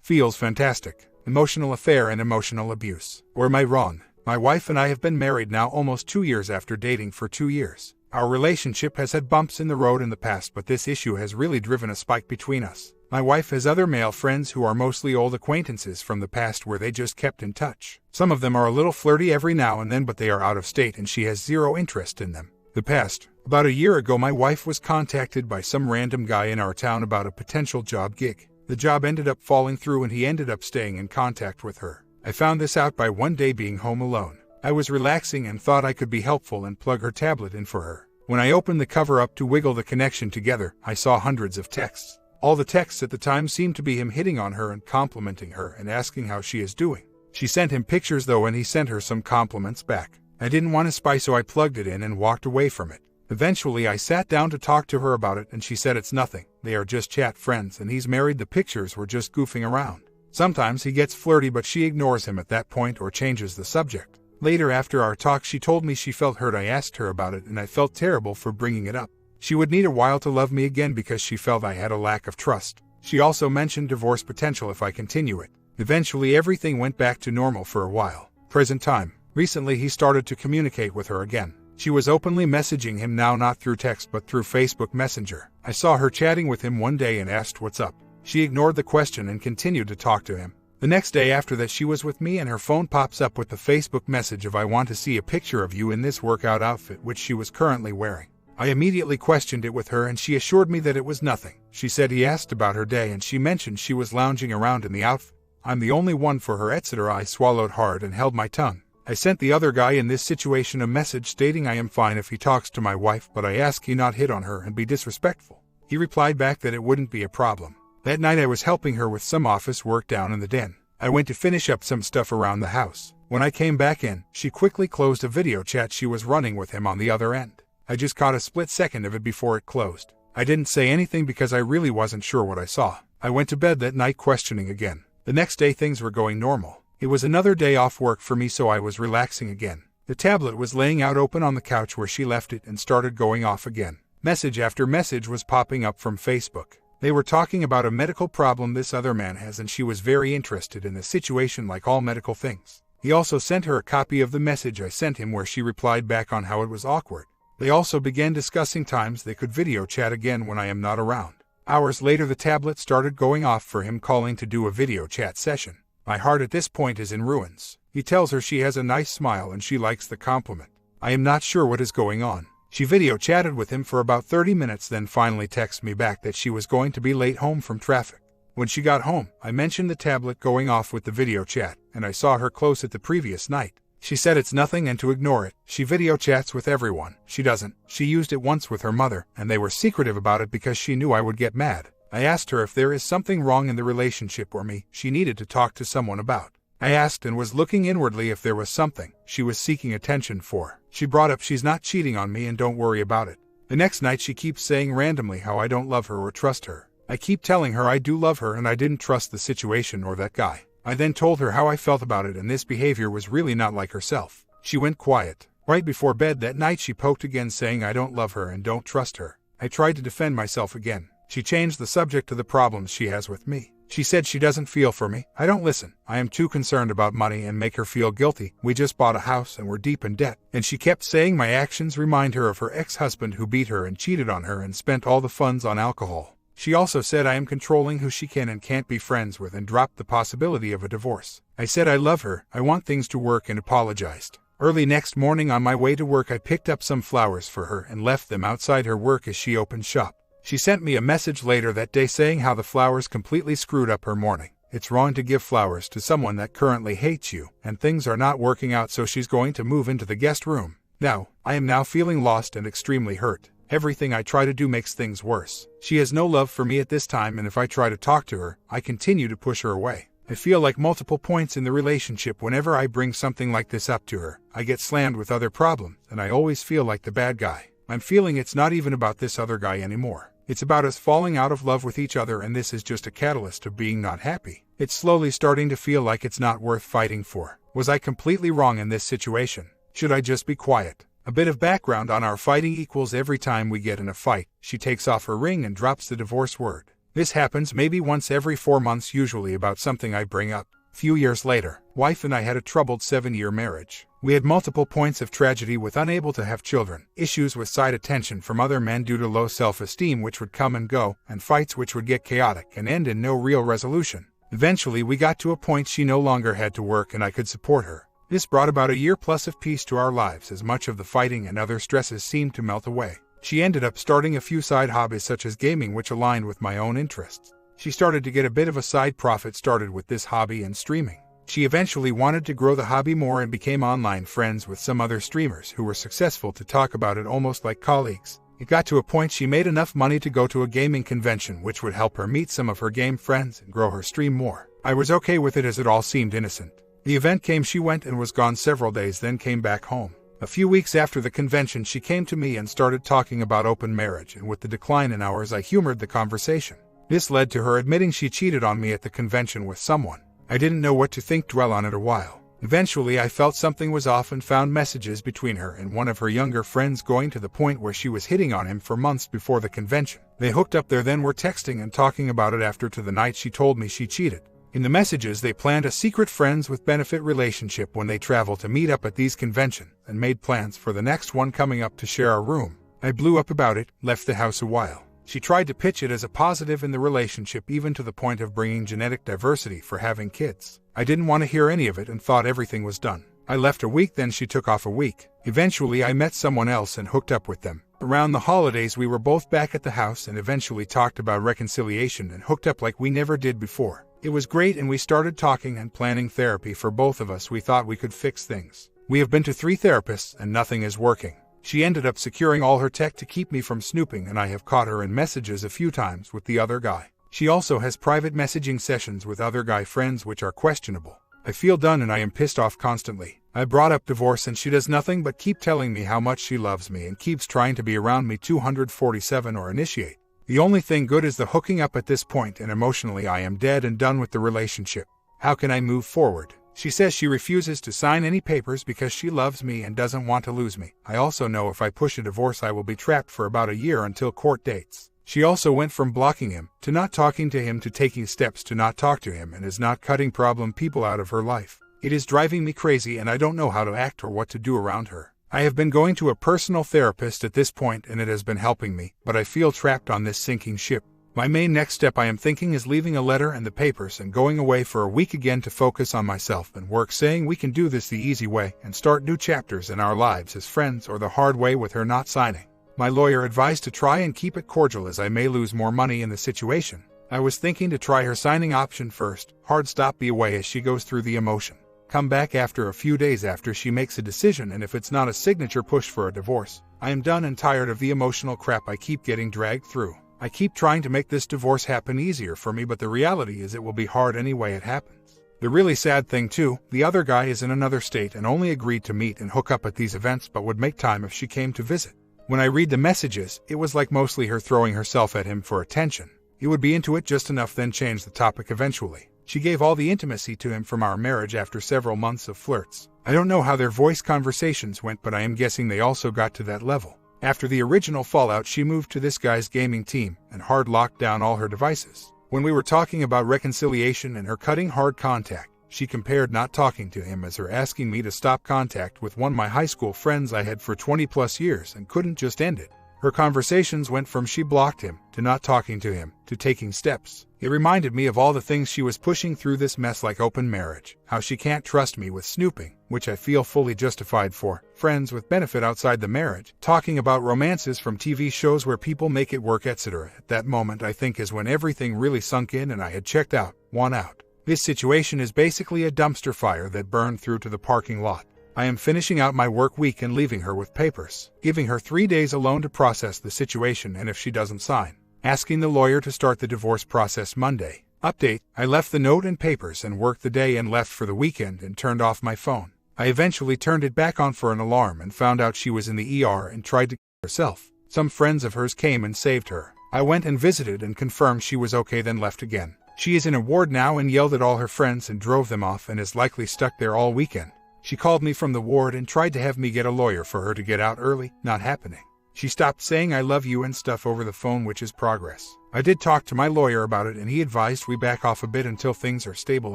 Feels fantastic. Emotional affair and emotional abuse. Or am I wrong? My wife and I have been married now almost 2 years after dating for 2 years. Our relationship has had bumps in the road in the past, but this issue has really driven a spike between us. My wife has other male friends who are mostly old acquaintances from the past where they just kept in touch. Some of them are a little flirty every now and then, but they are out of state and she has zero interest in them. The past. About a year ago, my wife was contacted by some random guy in our town about a potential job gig. The job ended up falling through and he ended up staying in contact with her. I found this out by one day being home alone. I was relaxing and thought I could be helpful and plug her tablet in for her. When I opened the cover up to wiggle the connection together, I saw hundreds of texts. All the texts at the time seemed to be him hitting on her and complimenting her and asking how she is doing. She sent him pictures though, and he sent her some compliments back. I didn't want to spy, so I plugged it in and walked away from it. Eventually I sat down to talk to her about it and she said it's nothing, they are just chat friends and he's married, the pictures were just goofing around. Sometimes he gets flirty but she ignores him at that point or changes the subject. Later after our talk she told me she felt hurt. I asked her about it and I felt terrible for bringing it up. She would need a while to love me again because she felt I had a lack of trust. She also mentioned divorce potential if I continue it. Eventually everything went back to normal for a while. Present time. Recently he started to communicate with her again. She was openly messaging him now, not through text but through Facebook Messenger. I saw her chatting with him one day and asked what's up. She ignored the question and continued to talk to him. The next day after that she was with me and her phone pops up with the Facebook message of I want to see a picture of you in this workout outfit which she was currently wearing. I immediately questioned it with her and she assured me that it was nothing. She said he asked about her day and she mentioned she was lounging around in the outfit. I'm the only one for her, etc. I swallowed hard and held my tongue. I sent the other guy in this situation a message stating I am fine if he talks to my wife, but I ask he not hit on her and be disrespectful. He replied back that it wouldn't be a problem. That night I was helping her with some office work down in the den. I went to finish up some stuff around the house. When I came back in, she quickly closed a video chat she was running with him on the other end. I just caught a split second of it before it closed. I didn't say anything because I really wasn't sure what I saw. I went to bed that night questioning again. The next day things were going normal. It was another day off work for me, so I was relaxing again. The tablet was laying out open on the couch where she left it and started going off again. Message after message was popping up from Facebook. They were talking about a medical problem this other man has and she was very interested in the situation like all medical things. He also sent her a copy of the message I sent him where she replied back on how it was awkward. They also began discussing times they could video chat again when I am not around. Hours later the tablet started going off for him calling to do a video chat session. My heart at this point is in ruins. He tells her she has a nice smile and she likes the compliment. I am not sure what is going on. She video chatted with him for about 30 minutes, then finally texted me back that she was going to be late home from traffic. When she got home, I mentioned the tablet going off with the video chat, and I saw her close it the previous night. She said it's nothing and to ignore it. She video chats with everyone. She doesn't. She used it once with her mother, and they were secretive about it because she knew I would get mad. I asked her if there is something wrong in the relationship or me she needed to talk to someone about. I asked and was looking inwardly if there was something she was seeking attention for. She brought up she's not cheating on me and don't worry about it. The next night she keeps saying randomly how I don't love her or trust her. I keep telling her I do love her and I didn't trust the situation or that guy. I then told her how I felt about it and this behavior was really not like herself. She went quiet. Right before bed that night she poked again saying I don't love her and don't trust her. I tried to defend myself again. She changed the subject to the problems she has with me. She said she doesn't feel for me. I don't listen. I am too concerned about money and make her feel guilty. We just bought a house and we're deep in debt. And she kept saying my actions remind her of her ex-husband who beat her and cheated on her and spent all the funds on alcohol. She also said I am controlling who she can and can't be friends with and dropped the possibility of a divorce. I said I love her, I want things to work, and apologized. Early next morning on my way to work I picked up some flowers for her and left them outside her work as she opened shop. She sent me a message later that day saying how the flowers completely screwed up her morning. It's wrong to give flowers to someone that currently hates you, and things are not working out, so she's going to move into the guest room. Now, I am now feeling lost and extremely hurt. Everything I try to do makes things worse. She has no love for me at this time, and if I try to talk to her, I continue to push her away. I feel like multiple points in the relationship whenever I bring something like this up to her, I get slammed with other problems, and I always feel like the bad guy. I'm feeling it's not even about this other guy anymore. It's about us falling out of love with each other, and this is just a catalyst of being not happy. It's slowly starting to feel like it's not worth fighting for. Was I completely wrong in this situation? Should I just be quiet? A bit of background on our fighting equals every time we get in a fight, she takes off her ring and drops the divorce word. This happens maybe once every 4 months, usually about something I bring up. Few years later, wife and I had a troubled 7-year marriage. We had multiple points of tragedy with unable to have children, issues with side attention from other men due to low self-esteem which would come and go, and fights which would get chaotic and end in no real resolution. Eventually we got to a point she no longer had to work and I could support her. This brought about a year plus of peace to our lives as much of the fighting and other stresses seemed to melt away. She ended up starting a few side hobbies such as gaming which aligned with my own interests. She started to get a bit of a side profit started with this hobby and streaming. She eventually wanted to grow the hobby more and became online friends with some other streamers who were successful to talk about it almost like colleagues. It got to a point she made enough money to go to a gaming convention which would help her meet some of her game friends and grow her stream more. I was okay with it as it all seemed innocent. The event came, she went and was gone several days, then came back home. A few weeks after the convention she came to me and started talking about open marriage, and with the decline in ours I humored the conversation. This led to her admitting she cheated on me at the convention with someone. I didn't know what to think, dwell on it a while. Eventually I felt something was off and found messages between her and one of her younger friends going to the point where she was hitting on him for months before the convention. They hooked up there, then were texting and talking about it after to the night she told me she cheated. In the messages they planned a secret friends with benefit relationship when they travel to meet up at these conventions and made plans for the next one coming up to share a room. I blew up about it, left the house a while. She tried to pitch it as a positive in the relationship, even to the point of bringing genetic diversity for having kids. I didn't want to hear any of it and thought everything was done. I left a week, then she took off a week. Eventually I met someone else and hooked up with them. Around the holidays we were both back at the house and eventually talked about reconciliation and hooked up like we never did before. It was great and we started talking and planning therapy for both of us. We thought we could fix things. We have been to 3 therapists and nothing is working. She ended up securing all her tech to keep me from snooping, and I have caught her in messages a few times with the other guy. She also has private messaging sessions with other guy friends which are questionable. I feel done and I am pissed off constantly. I brought up divorce and she does nothing but keep telling me how much she loves me and keeps trying to be around me 247 or initiate. The only thing good is the hooking up at this point, and emotionally I am dead and done with the relationship. How can I move forward? She says she refuses to sign any papers because she loves me and doesn't want to lose me. I also know if I push a divorce I will be trapped for about a year until court dates. She also went from blocking him, to not talking to him, to taking steps to not talk to him, and is not cutting problem people out of her life. It is driving me crazy and I don't know how to act or what to do around her. I have been going to a personal therapist at this point and it has been helping me, but I feel trapped on this sinking ship. My main next step I am thinking is leaving a letter and the papers and going away for a week again to focus on myself and work, saying we can do this the easy way and start new chapters in our lives as friends, or the hard way with her not signing. My lawyer advised to try and keep it cordial as I may lose more money in the situation. I was thinking to try her signing option first, hard stop, be away as she goes through the emotion. Come back after a few days after she makes a decision, and if it's not a signature push for a divorce, I am done and tired of the emotional crap I keep getting dragged through. I keep trying to make this divorce happen easier for me, but the reality is it will be hard any way it happens. The really sad thing too, the other guy is in another state and only agreed to meet and hook up at these events but would make time if she came to visit. When I read the messages, it was like mostly her throwing herself at him for attention. He would be into it just enough, then change the topic eventually. She gave all the intimacy to him from our marriage after several months of flirts. I don't know how their voice conversations went, but I am guessing they also got to that level. After the original fallout, she moved to this guy's gaming team and hard locked down all her devices. When we were talking about reconciliation and her cutting hard contact, she compared not talking to him as her asking me to stop contact with one of my high school friends I had for 20 plus years and couldn't just end it. Her conversations went from she blocked him, to not talking to him, to taking steps. It reminded me of all the things she was pushing through this mess, like open marriage, how she can't trust me with snooping, which I feel fully justified for, friends with benefit outside the marriage, talking about romances from TV shows where people make it work, etc. At that moment I think is when everything really sunk in and I had checked out, won out. This situation is basically a dumpster fire that burned through to the parking lot. I am finishing out my work week and leaving her with papers, giving her 3 days alone to process the situation, and if she doesn't sign, asking the lawyer to start the divorce process Monday. Update: I left the note and papers and worked the day and left for the weekend and turned off my phone. I eventually turned it back on for an alarm and found out she was in the ER and tried to kill herself. Some friends of hers came and saved her. I went and visited and confirmed she was okay, then left again. She is in a ward now and yelled at all her friends and drove them off and is likely stuck there all weekend. She called me from the ward and tried to have me get a lawyer for her to get out early, not happening. She stopped saying I love you and stuff over the phone, which is progress. I did talk to my lawyer about it and he advised we back off a bit until things are stable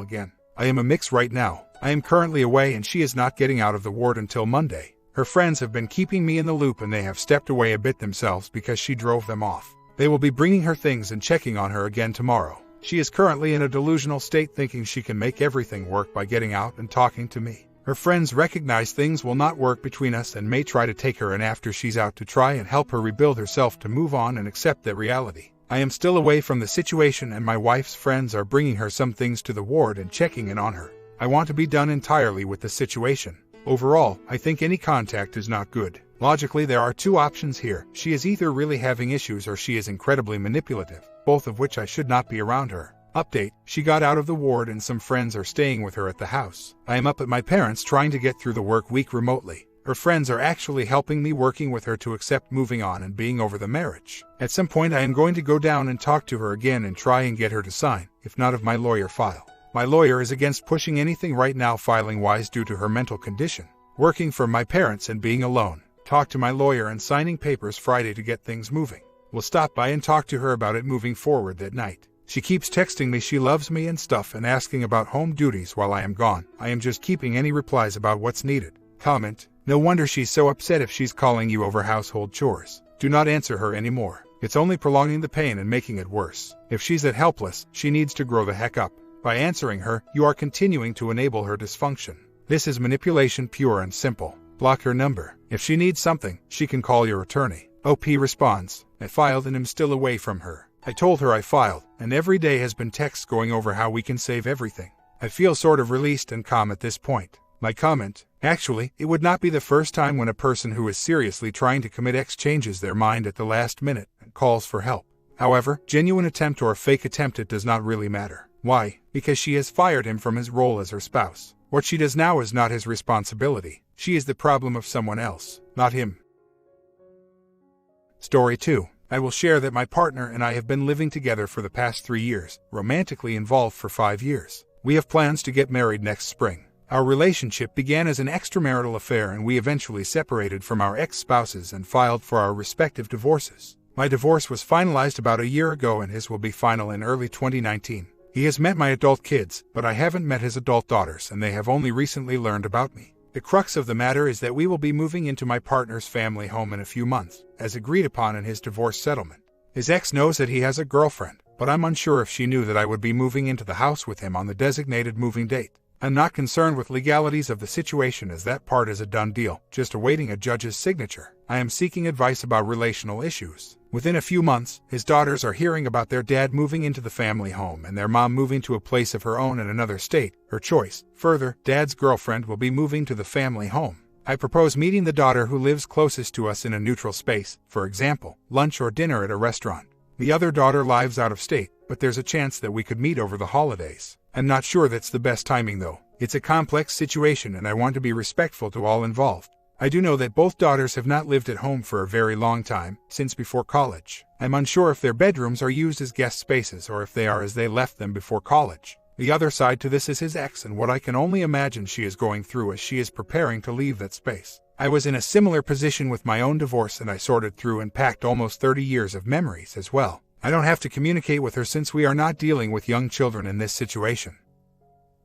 again. I am a mix right now. I am currently away and she is not getting out of the ward until Monday. Her friends have been keeping me in the loop and they have stepped away a bit themselves because she drove them off. They will be bringing her things and checking on her again tomorrow. She is currently in a delusional state thinking she can make everything work by getting out and talking to me. Her friends recognize things will not work between us and may try to take her in after she's out to try and help her rebuild herself to move on and accept that reality. I am still away from the situation and my wife's friends are bringing her some things to the ward and checking in on her. I want to be done entirely with the situation. Overall, I think any contact is not good. Logically, there are two options here. She is either really having issues or she is incredibly manipulative, both of which I should not be around her. Update: she got out of the ward and some friends are staying with her at the house. I am up at my parents' trying to get through the work week remotely. Her friends are actually helping me, working with her to accept moving on and being over the marriage. At some point I am going to go down and talk to her again and try and get her to sign, if not of my lawyer file. My lawyer is against pushing anything right now filing-wise due to her mental condition. Working for my parents and being alone. Talk to my lawyer and signing papers Friday to get things moving. We'll stop by and talk to her about it moving forward that night. She keeps texting me she loves me and stuff and asking about home duties while I am gone. I am just keeping any replies about what's needed. Comment: no wonder she's so upset if she's calling you over household chores. Do not answer her anymore. It's only prolonging the pain and making it worse. If she's that helpless, she needs to grow the heck up. By answering her, you are continuing to enable her dysfunction. This is manipulation pure and simple. Block her number. If she needs something, she can call your attorney. OP responds: I filed and am still away from her. I told her I filed, and every day has been texts going over how we can save everything. I feel sort of released and calm at this point. My comment: actually, it would not be the first time when a person who is seriously trying to commit X changes their mind at the last minute and calls for help. However, genuine attempt or fake attempt, it does not really matter. Why? Because she has fired him from his role as her spouse. What she does now is not his responsibility. She is the problem of someone else, not him. Story 2. I will share that my partner and I have been living together for the past 3 years, romantically involved for 5 years. We have plans to get married next spring. Our relationship began as an extramarital affair and we eventually separated from our ex-spouses and filed for our respective divorces. My divorce was finalized about a year ago and his will be final in early 2019. He has met my adult kids, but I haven't met his adult daughters and they have only recently learned about me. The crux of the matter is that we will be moving into my partner's family home in a few months, as agreed upon in his divorce settlement. His ex knows that he has a girlfriend, but I'm unsure if she knew that I would be moving into the house with him on the designated moving date. I'm not concerned with legalities of the situation as that part is a done deal, just awaiting a judge's signature. I am seeking advice about relational issues. Within a few months, his daughters are hearing about their dad moving into the family home and their mom moving to a place of her own in another state, her choice. Further, dad's girlfriend will be moving to the family home. I propose meeting the daughter who lives closest to us in a neutral space, for example, lunch or dinner at a restaurant. The other daughter lives out of state, but there's a chance that we could meet over the holidays. I'm not sure that's the best timing though. It's a complex situation and I want to be respectful to all involved. I do know that both daughters have not lived at home for a very long time, since before college. I'm unsure if their bedrooms are used as guest spaces or if they are as they left them before college. The other side to this is his ex and what I can only imagine she is going through as she is preparing to leave that space. I was in a similar position with my own divorce and I sorted through and packed almost 30 years of memories as well. I don't have to communicate with her since we are not dealing with young children in this situation.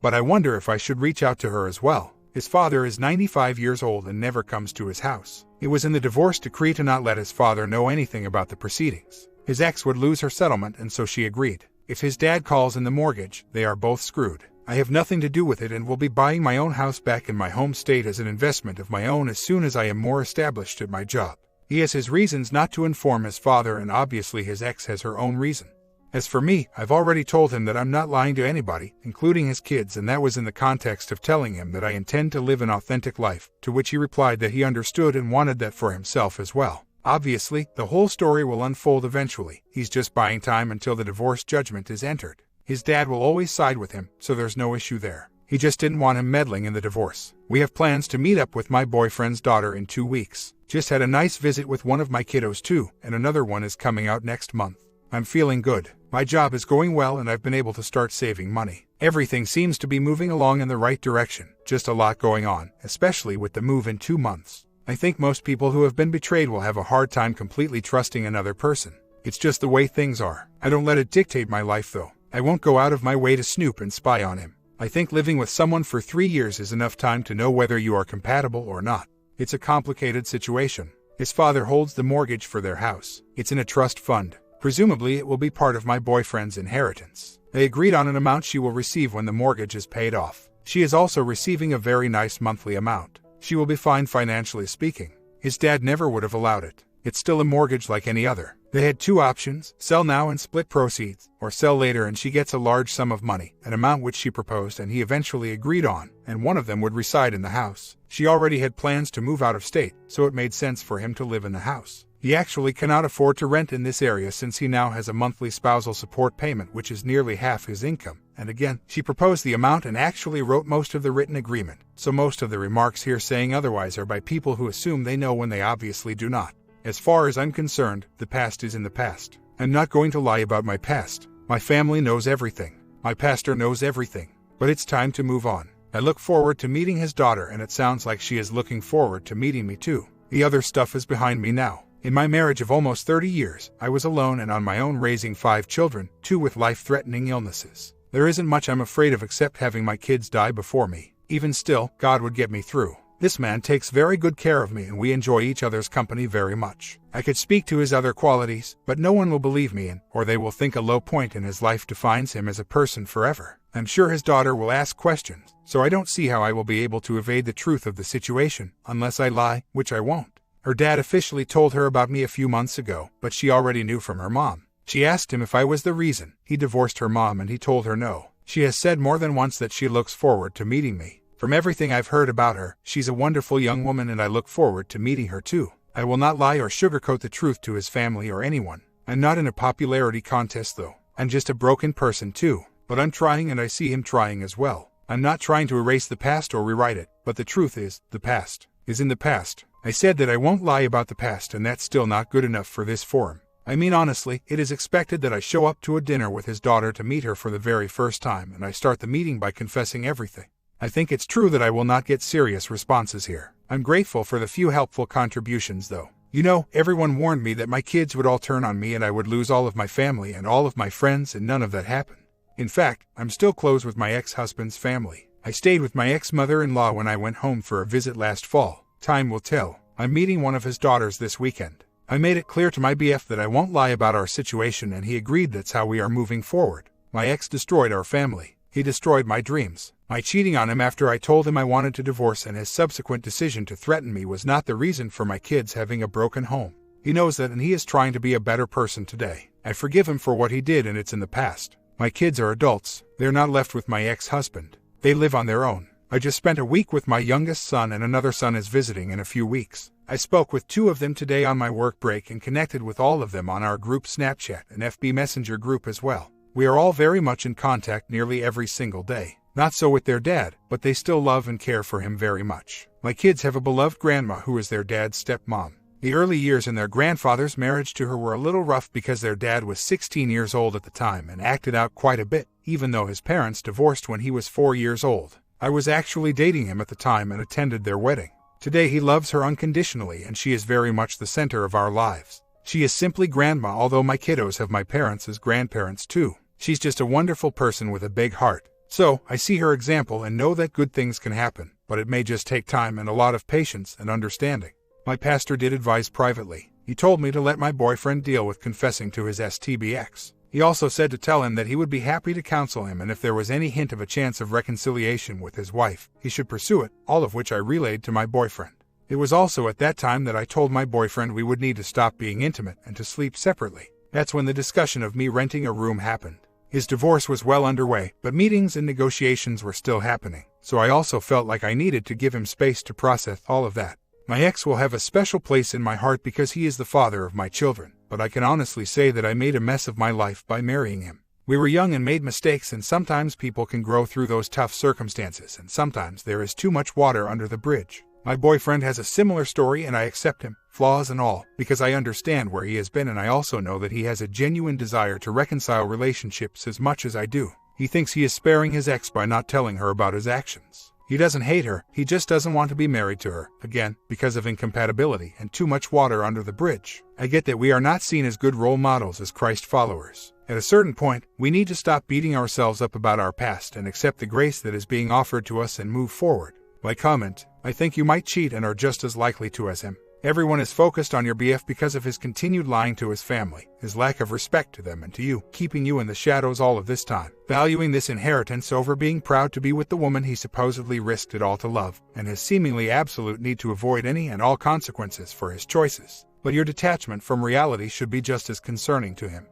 But I wonder if I should reach out to her as well. His father is 95 years old and never comes to his house. It was in the divorce decree to not let his father know anything about the proceedings. His ex would lose her settlement and so she agreed. If his dad calls in the mortgage, they are both screwed. I have nothing to do with it and will be buying my own house back in my home state as an investment of my own as soon as I am more established at my job. He has his reasons not to inform his father and obviously his ex has her own reason. As for me, I've already told him that I'm not lying to anybody, including his kids, and that was in the context of telling him that I intend to live an authentic life, to which he replied that he understood and wanted that for himself as well. Obviously, the whole story will unfold eventually. He's just buying time until the divorce judgment is entered. His dad will always side with him, so there's no issue there. He just didn't want him meddling in the divorce. We have plans to meet up with my boyfriend's daughter in 2 weeks. Just had a nice visit with one of my kiddos too, and another one is coming out next month. I'm feeling good. My job is going well and I've been able to start saving money. Everything seems to be moving along in the right direction, just a lot going on, especially with the move in 2 months. I think most people who have been betrayed will have a hard time completely trusting another person. It's just the way things are. I don't let it dictate my life though. I won't go out of my way to snoop and spy on him. I think living with someone for 3 years is enough time to know whether you are compatible or not. It's a complicated situation. His father holds the mortgage for their house. It's in a trust fund. Presumably it will be part of my boyfriend's inheritance. They agreed on an amount she will receive when the mortgage is paid off. She is also receiving a very nice monthly amount. She will be fine financially speaking. His dad never would have allowed it. It's still a mortgage like any other. They had 2 options, sell now and split proceeds, or sell later and she gets a large sum of money, an amount which she proposed and he eventually agreed on, and one of them would reside in the house. She already had plans to move out of state, so it made sense for him to live in the house. He actually cannot afford to rent in this area since he now has a monthly spousal support payment which is nearly half his income. And again, she proposed the amount and actually wrote most of the written agreement, so most of the remarks here saying otherwise are by people who assume they know when they obviously do not. As far as I'm concerned, the past is in the past. I'm not going to lie about my past. My family knows everything. My pastor knows everything. But it's time to move on. I look forward to meeting his daughter and it sounds like she is looking forward to meeting me too. The other stuff is behind me now. In my marriage of almost 30 years, I was alone and on my own raising 5 children, 2 with life-threatening illnesses. There isn't much I'm afraid of except having my kids die before me. Even still, God would get me through. This man takes very good care of me and we enjoy each other's company very much. I could speak to his other qualities, but no one will believe me or they will think a low point in his life defines him as a person forever. I'm sure his daughter will ask questions, so I don't see how I will be able to evade the truth of the situation, unless I lie, which I won't. Her dad officially told her about me a few months ago, but she already knew from her mom. She asked him if I was the reason he divorced her mom and he told her no. She has said more than once that she looks forward to meeting me. From everything I've heard about her, she's a wonderful young woman and I look forward to meeting her too. I will not lie or sugarcoat the truth to his family or anyone. I'm not in a popularity contest though. I'm just a broken person too. But I'm trying and I see him trying as well. I'm not trying to erase the past or rewrite it, but the truth is, the past is in the past. I said that I won't lie about the past and that's still not good enough for this forum. I mean honestly, it is expected that I show up to a dinner with his daughter to meet her for the very first time and I start the meeting by confessing everything. I think it's true that I will not get serious responses here. I'm grateful for the few helpful contributions though. You know, everyone warned me that my kids would all turn on me and I would lose all of my family and all of my friends and none of that happened. In fact, I'm still close with my ex-husband's family. I stayed with my ex-mother-in-law when I went home for a visit last fall. Time will tell. I'm meeting one of his daughters this weekend. I made it clear to my BF that I won't lie about our situation and he agreed that's how we are moving forward. My ex destroyed our family. He destroyed my dreams. My cheating on him after I told him I wanted to divorce and his subsequent decision to threaten me was not the reason for my kids having a broken home. He knows that and he is trying to be a better person today. I forgive him for what he did and it's in the past. My kids are adults. They're not left with my ex-husband. They live on their own. I just spent a week with my youngest son and another son is visiting in a few weeks. I spoke with 2 of them today on my work break and connected with all of them on our group Snapchat and FB Messenger group as well. We are all very much in contact nearly every single day. Not so with their dad, but they still love and care for him very much. My kids have a beloved grandma who is their dad's stepmom. The early years in their grandfather's marriage to her were a little rough because their dad was 16 years old at the time and acted out quite a bit, even though his parents divorced when he was 4 years old. I was actually dating him at the time and attended their wedding. Today he loves her unconditionally and she is very much the center of our lives. She is simply grandma, although my kiddos have my parents as grandparents too. She's just a wonderful person with a big heart. So, I see her example and know that good things can happen, but it may just take time and a lot of patience and understanding. My pastor did advise privately. He told me to let my boyfriend deal with confessing to his STBX. He also said to tell him that he would be happy to counsel him and if there was any hint of a chance of reconciliation with his wife, he should pursue it, all of which I relayed to my boyfriend. It was also at that time that I told my boyfriend we would need to stop being intimate and to sleep separately. That's when the discussion of me renting a room happened. His divorce was well underway, but meetings and negotiations were still happening, so I also felt like I needed to give him space to process all of that. My ex will have a special place in my heart because he is the father of my children, but I can honestly say that I made a mess of my life by marrying him. We were young and made mistakes, and sometimes people can grow through those tough circumstances, and sometimes there is too much water under the bridge. My boyfriend has a similar story and I accept him, flaws and all, because I understand where he has been and I also know that he has a genuine desire to reconcile relationships as much as I do. He thinks he is sparing his ex by not telling her about his actions. He doesn't hate her, he just doesn't want to be married to her, again, because of incompatibility and too much water under the bridge. I get that we are not seen as good role models as Christ followers. At a certain point, we need to stop beating ourselves up about our past and accept the grace that is being offered to us and move forward. Like comment, I think you might cheat and are just as likely to as him. Everyone is focused on your BF because of his continued lying to his family, his lack of respect to them and to you, keeping you in the shadows all of this time, valuing this inheritance over being proud to be with the woman he supposedly risked it all to love, and his seemingly absolute need to avoid any and all consequences for his choices. But your detachment from reality should be just as concerning to him.